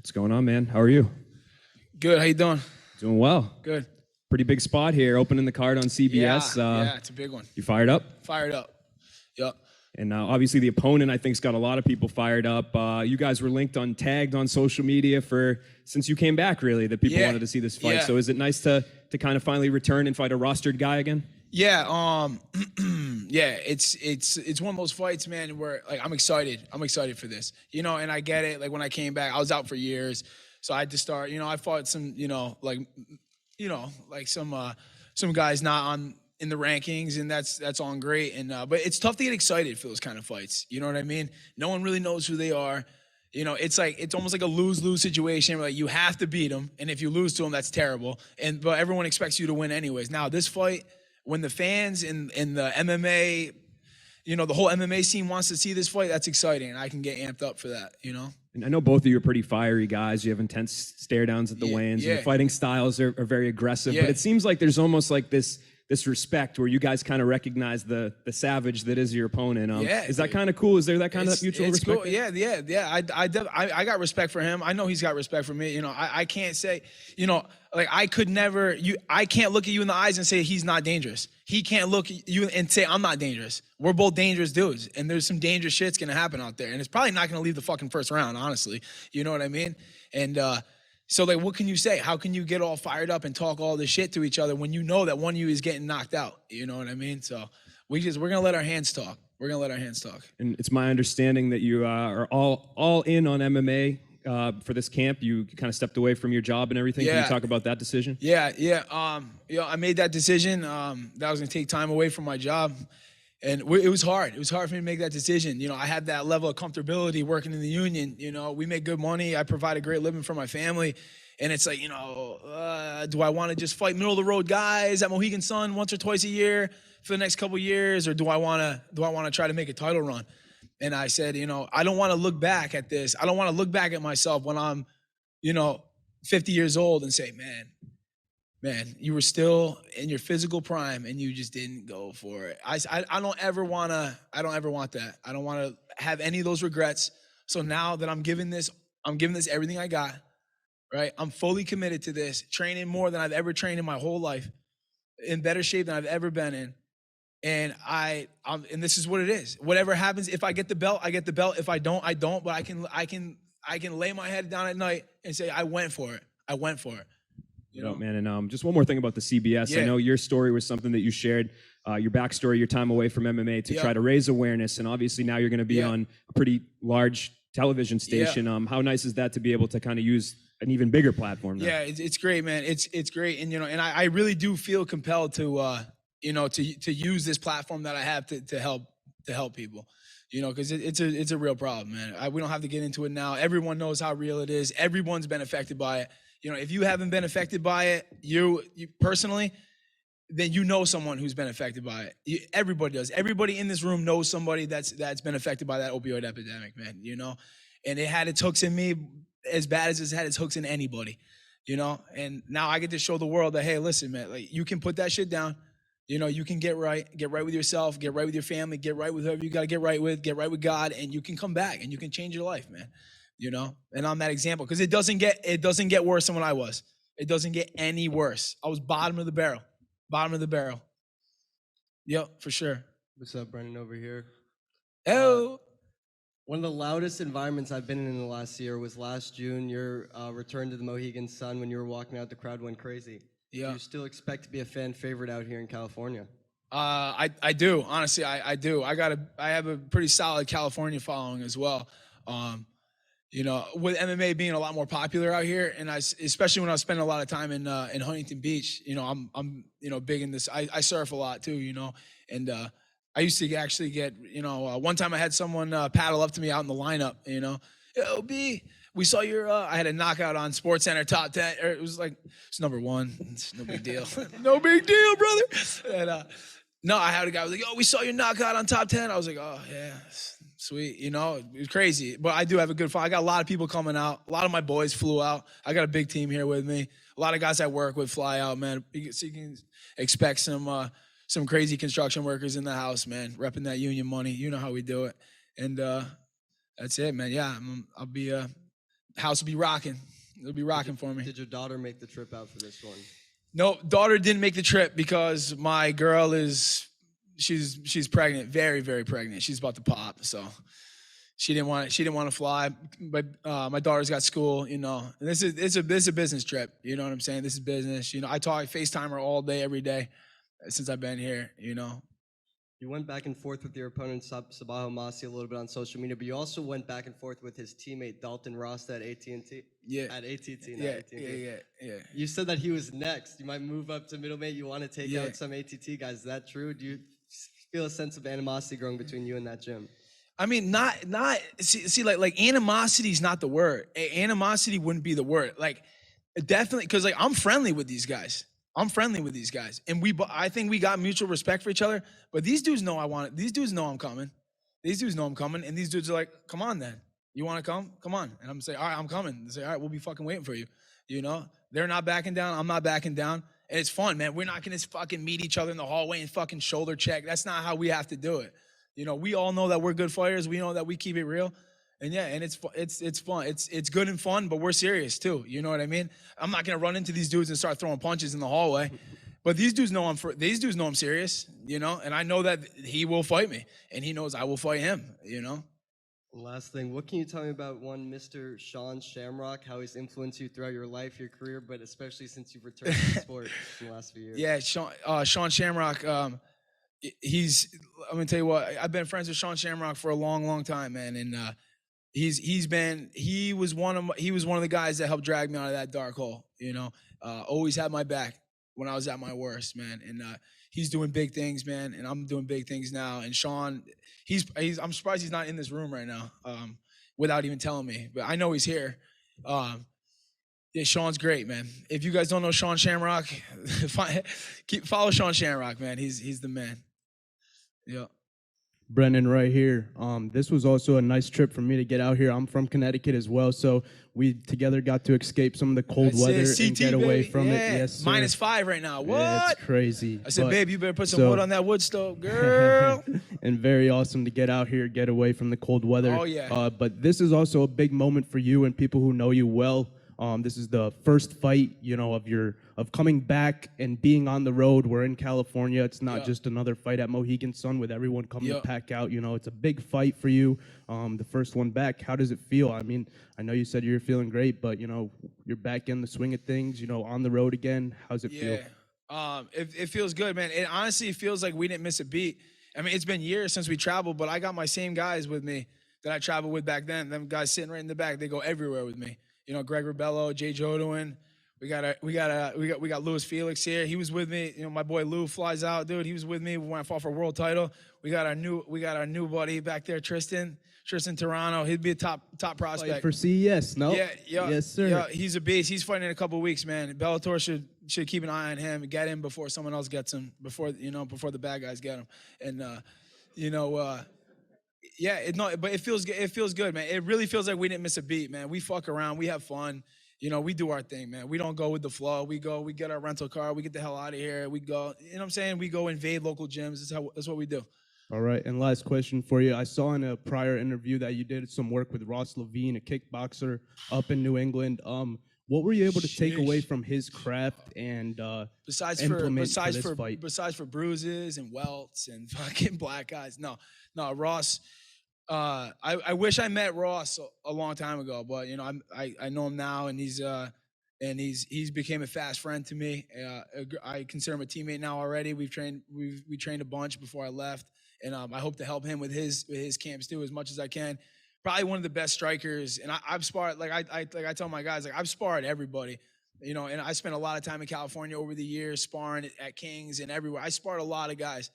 What's going on, man? How are you? Good. How you doing? Doing well. Good. Pretty big spot here, opening the card on CBS. Yeah, it's a big one. You fired up? Fired up. Yep. And obviously the opponent, I think, has got a lot of people fired up. You guys were linked on, tagged on social media since you came back, really, that people wanted to see this fight. Yeah. So is it nice to kind of finally return and fight a rostered guy again? Yeah. Yeah. It's one of those fights, man, where like I'm excited. I'm excited for this, and I get it. Like when I came back, I was out for years, so I had to start. I fought some, some guys not on in the rankings, and that's all great. And but it's tough to get excited for those kind of fights. You know what I mean? No one really knows who they are. It's almost like a lose-lose situation where like you have to beat them, and if you lose to them, that's terrible. But everyone expects you to win anyways. Now this fight, when the fans and the MMA, the whole MMA scene wants to see this fight, that's exciting, and I can get amped up for that. And I know both of you are pretty fiery guys. You have intense stare downs at the weigh-ins. Yeah. Your fighting styles are very aggressive. Yeah. But it seems like there's almost like this respect where you guys kind of recognize the savage that is your opponent. Is that kind of cool? Is there that kind of mutual respect? Cool. Yeah. I got respect for him. I know he's got respect for me. I can't say, like I could never, I can't look at you in the eyes and say he's not dangerous. He can't look at you and say I'm not dangerous. We're both dangerous dudes, and there's some dangerous shit's gonna happen out there, and it's probably not gonna leave the fucking first round, honestly. You know what I mean? And so, like, what can you say? How can you get all fired up and talk all this shit to each other when you know that one of you is getting knocked out? You know what I mean? So we're gonna let our hands talk. We're gonna let our hands talk. And it's my understanding that you are all in on MMA for this camp. You kind of stepped away from your job and everything. Yeah. Can you talk about that decision? Yeah. I made that decision that I was gonna take time away from my job. And it was hard. It was hard for me to make that decision. I had that level of comfortability working in the union. We make good money. I provide a great living for my family. And it's like, do I want to just fight middle of the road guys at Mohegan Sun once or twice a year for the next couple of years, or do I want to try to make a title run? And I said, I don't want to look back at this. I don't want to look back at myself when I'm, 50 years old and say, man, you were still in your physical prime and you just didn't go for it. I don't ever want that. I don't want to have any of those regrets. So now that I'm giving this everything I got, right? I'm fully committed to this, training more than I've ever trained in my whole life, in better shape than I've ever been in. And and this is what it is. Whatever happens, if I get the belt, I get the belt. If I don't, I don't. But I can lay my head down at night and say, I went for it. I went for it. Man, and just one more thing about the CBS. Yeah. I know your story was something that you shared, your backstory, your time away from MMA to try to raise awareness, and obviously now you're going to be on a pretty large television station. How nice is that to be able to kind of use an even bigger platform now? Yeah, it's great, man. It's great, and and I really do feel compelled to to use this platform that I have to help people. Because it's a real problem, man. We don't have to get into it now. Everyone knows how real it is. Everyone's been affected by it. If you haven't been affected by it, you personally, then someone who's been affected by it. Everybody does. Everybody in this room knows somebody that's been affected by that opioid epidemic, man. And it had its hooks in me as bad as it's had its hooks in anybody. And now I get to show the world that, hey, listen, man, like you can put that shit down. You can get right with yourself, get right with your family, get right with whoever you got to get right with God, and you can come back and you can change your life, man. And I'm that example, because it doesn't get worse than when I was. It doesn't get any worse. I was bottom of the barrel. Yep, for sure. What's up, Brennan over here? Oh. One of the loudest environments I've been in the last year was last June. Your return to the Mohegan Sun, when you were walking out, the crowd went crazy. Yeah. Do you still expect to be a fan favorite out here in California? I do. Honestly, I do. I have a pretty solid California following as well. With MMA being a lot more popular out here, and especially when I was spending a lot of time in Huntington Beach, I'm big in this. I surf a lot too, and I used to actually get, one time I had someone paddle up to me out in the lineup, Yo, B, we saw your, I had a knockout on SportsCenter top 10, or it was like, it's number one, it's no big deal. No big deal, brother. And no, I had a guy who was like, oh, we saw your knockout on top 10. I was like, oh, yeah, sweet. It was crazy. But I do have a good fight. I got a lot of people coming out. A lot of my boys flew out. I got a big team here with me. A lot of guys I work with fly out, man. So you can expect some crazy construction workers in the house, man, repping that union money. You know how we do it. And that's it, man. Yeah, I'll be house will be rocking. It'll be rocking for me. Did your daughter make the trip out for this one? No, daughter didn't make the trip because my girl she's pregnant, very, very pregnant. She's about to pop, so she didn't want to fly. But my daughter's got school, you know. And this is a business trip, you know what I'm saying? This is business, you know. I FaceTime her all day, every day since I've been here, you know. You went back and forth with your opponent, Sabah Homasi, a little bit on social media, but you also went back and forth with his teammate, Dalton Ross, at AT&T. Yeah. At AT&T, not Yeah, AT&T. yeah. You said that he was next. You might move up to middleweight. You want to take out some AT&T guys. Is that true? Do you feel a sense of animosity growing between you and that gym? I mean, like animosity is not the word. Animosity wouldn't be the word. Like, definitely, because like I'm friendly with these guys. And I think we got mutual respect for each other. But these dudes know I want it. These dudes know I'm coming. These dudes know I'm coming. And these dudes are like, come on then. You want to come? Come on. And I'm saying, all right, I'm coming. They say, all right, we'll be fucking waiting for you. You know? They're not backing down. I'm not backing down. And it's fun, man. We're not going to fucking meet each other in the hallway and fucking shoulder check. That's not how we have to do it. You know, we all know that we're good fighters. We know that we keep it real. And yeah, and it's fun. It's good and fun, but we're serious too. You know what I mean? I'm not gonna run into these dudes and start throwing punches in the hallway. But these dudes know I'm serious, you know, and I know that he will fight me, and he knows I will fight him, you know. Last thing, what can you tell me about one Mr. Sean Shamrock, how he's influenced you throughout your life, your career, but especially since you've returned to the sport in the last few years? Yeah, Sean Shamrock, I'm gonna tell you what, I've been friends with Sean Shamrock for a long, long time, man, and he was one of the guys that helped drag me out of that dark hole, you know. Always had my back when I was at my worst, man, and he's doing big things, man, and I'm doing big things now. And Sean, I'm surprised he's not in this room right now, without even telling me, but I know he's here. Yeah, Sean's great, man. If you guys don't know Sean Shamrock, follow Sean Shamrock, man. He's the man. Yeah. Brennan right here. This was also a nice trip for me to get out here. I'm from Connecticut as well, so we together got to escape some of the cold weather and get away from it. Yes, sir. -5 right now. What? Yeah, it's crazy. I said, babe, you better put some wood on that wood stove, girl. And very awesome to get out here, get away from the cold weather. Oh, yeah. But this is also a big moment for you and people who know you well. This is the first fight, you know, of coming back and being on the road. We're in California. It's not just another fight at Mohegan Sun with everyone coming to pack out. You know, it's a big fight for you. The first one back. How does it feel? I mean, I know you said you're feeling great, but you know, you're back in the swing of things. You know, on the road again. How's it feel? It feels good, man. It honestly feels like we didn't miss a beat. I mean, it's been years since we traveled, but I got my same guys with me that I traveled with back then. Them guys sitting right in the back. They go everywhere with me. You know, Greg Rebello, Jay Jodwin. We got Louis Felix here. He was with me. You know, my boy Lou flies out, dude. He was with me when I fought for a world title. We got our new buddy back there, Tristan Toronto. He'd be a top prospect. Fight for CES, no? Yeah, yes, sir. Yeah, he's a beast. He's fighting in a couple of weeks, man. Bellator should keep an eye on him and get him before someone else gets him. Before the bad guys get him. And but it feels good. It feels good, man. It really feels like we didn't miss a beat, man. We fuck around, we have fun. You know, we do our thing, man. We don't go with the flow. We get our rental car, we get the hell out of here. We go, you know what I'm saying? We go invade local gyms. That's what we do. All right, and last question for you. I saw in a prior interview that you did some work with Ross Levine, a kickboxer up in New England. What were you able to take away from his craft and besides for bruises and welts and fucking black eyes? No, Ross. I wish I met Ross a long time ago, but you know I know him now, and he's became a fast friend to me. I consider him a teammate now already. We trained a bunch before I left, and I hope to help him with his camps too as much as I can. Probably one of the best strikers, and I've sparred like I tell my guys, like I've sparred everybody, you know, and I spent a lot of time in California over the years sparring at Kings and everywhere. I sparred a lot of guys,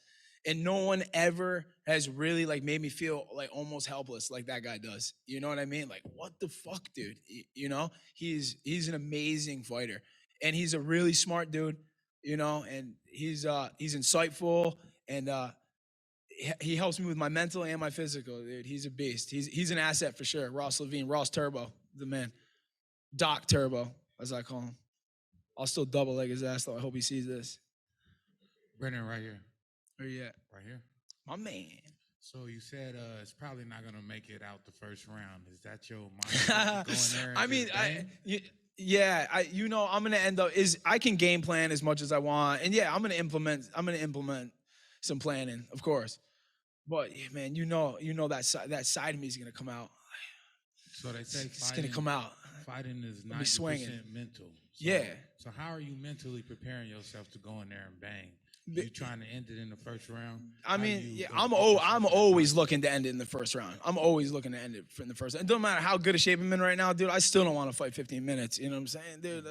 and no one ever has really like made me feel like almost helpless like that guy does. You know what I mean? Like, what the fuck, dude? You know, he's an amazing fighter, and he's a really smart dude, you know, and he's insightful, and he helps me with my mental and my physical, dude. He's a beast. He's an asset for sure. Ross Levine, Ross Turbo, the man. Doc Turbo, as I call him. I'll still double leg his ass though. I hope he sees this. Brennan, right here. Where you at? Right here. My man. So you said it's probably not going to make it out the first round. Is that your mindset going there? I mean, I'm gonna end up I can game plan as much as I want, and yeah, I'm gonna implement some planning, of course. But yeah, man, that side of me is gonna come out. So they say it's gonna come out. Fighting is 90% mental. So how are you mentally preparing yourself to go in there and bang? You trying to end it in the first round? I mean, I'm always looking to end it in the first round. I'm always looking to end it in the first round. It doesn't matter how good a shape I'm in right now, dude. I still don't want to fight 15 minutes. You know what I'm saying? Dude,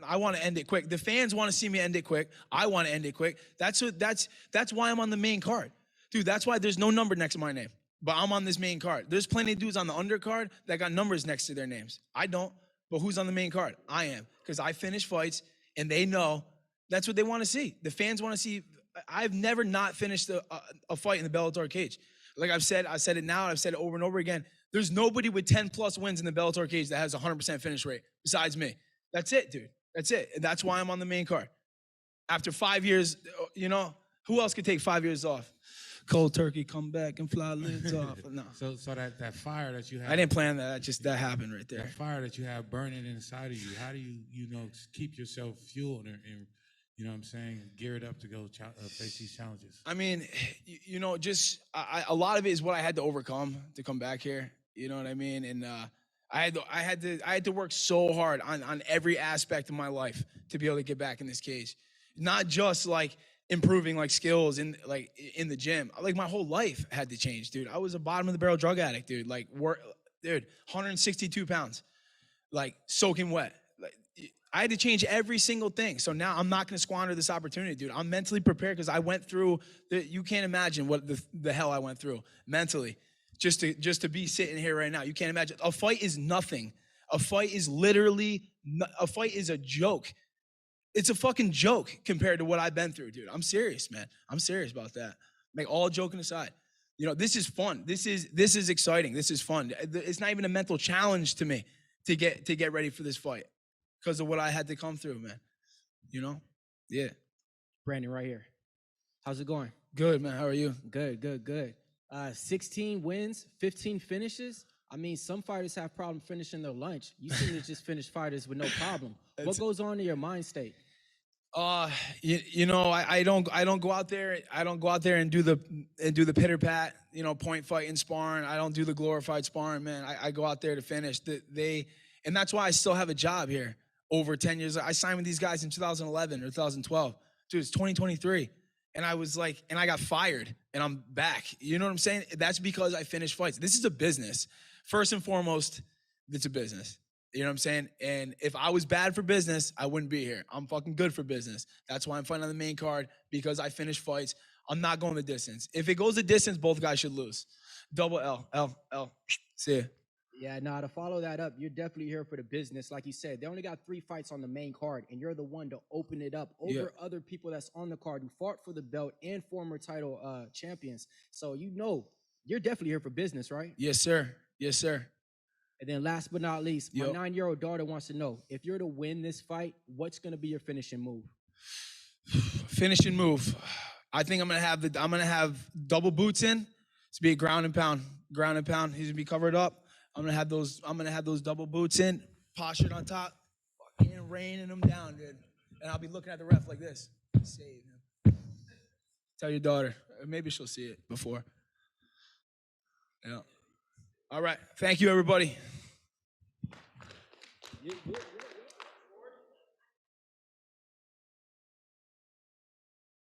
I want to end it quick. The fans want to see me end it quick. I want to end it quick. That's why I'm on the main card. Dude, that's why there's no number next to my name. But I'm on this main card. There's plenty of dudes on the undercard that got numbers next to their names. I don't. But who's on the main card? I am. Because I finish fights, and they know that's what they want to see. The fans want to see. I've never not finished a fight in the Bellator cage. Like I said it now, and I've said it over and over again. There's nobody with 10+ wins in the Bellator cage that has a 100% finish rate besides me. That's it, dude. That's it. And that's why I'm on the main card. After 5 years, who else could take 5 years off? Cold turkey, come back and fly lids off. No. So that fire that you have. I didn't plan that. That happened right there. That fire that you have burning inside of you. How do you keep yourself fueled and you know what I'm saying, geared up to go face these challenges? I mean, a lot of it is what I had to overcome to come back here. You know what I mean? And I had to work so hard on every aspect of my life to be able to get back in this cage. Not just like improving like skills in the gym. Like my whole life had to change, dude. I was a bottom of the barrel drug addict, dude. 162 pounds, like soaking wet. I had to change every single thing. So now I'm not going to squander this opportunity, dude. I'm mentally prepared because I went through you can't imagine what the hell I went through mentally just to be sitting here right now. You can't imagine. A fight is nothing. A fight is a joke. It's a fucking joke compared to what I've been through, dude. I'm serious, man. I'm serious about that. Like, all joking aside, this is fun. This is exciting. This is fun. It's not even a mental challenge to me to get ready for this fight because of what I had to come through, man. Yeah. Brandon, right here. How's it going? Good, man. How are you? Good. 16 wins, 15 finishes. I mean, some fighters have problem finishing their lunch. You seem to just finish fighters with no problem. What goes on in your mind state? I don't go out there. I don't go out there and do the pitter pat, point fight and sparring. I don't do the glorified sparring, man. I go out there to finish. And that's why I still have a job here over 10 years. I signed with these guys in 2011 or 2012. Dude, it's 2023. And I got fired and I'm back. You know what I'm saying? That's because I finished fights. This is a business. First and foremost, it's a business. You know what I'm saying? And if I was bad for business, I wouldn't be here. I'm fucking good for business. That's why I'm fighting on the main card, because I finish fights. I'm not going the distance. If it goes the distance, both guys should lose. Double L. See ya. Yeah, to follow that up, you're definitely here for the business. Like you said, they only got 3 fights on the main card, and you're the one to open it up over other people that's on the card who fought for the belt and former title champions. So you're definitely here for business, right? Yes, sir. And then last but not least, my 9-year-old daughter wants to know, if you're to win this fight, what's going to be your finishing move? Finishing move. I think I'm gonna have double boots in. It's be a ground and pound. He's gonna be covered up. I'm gonna have those double boots in, postured on top, fucking raining them down, dude. And I'll be looking at the ref like this. Save him. Tell your daughter. Maybe she'll see it before. Yeah. All right. Thank you, everybody.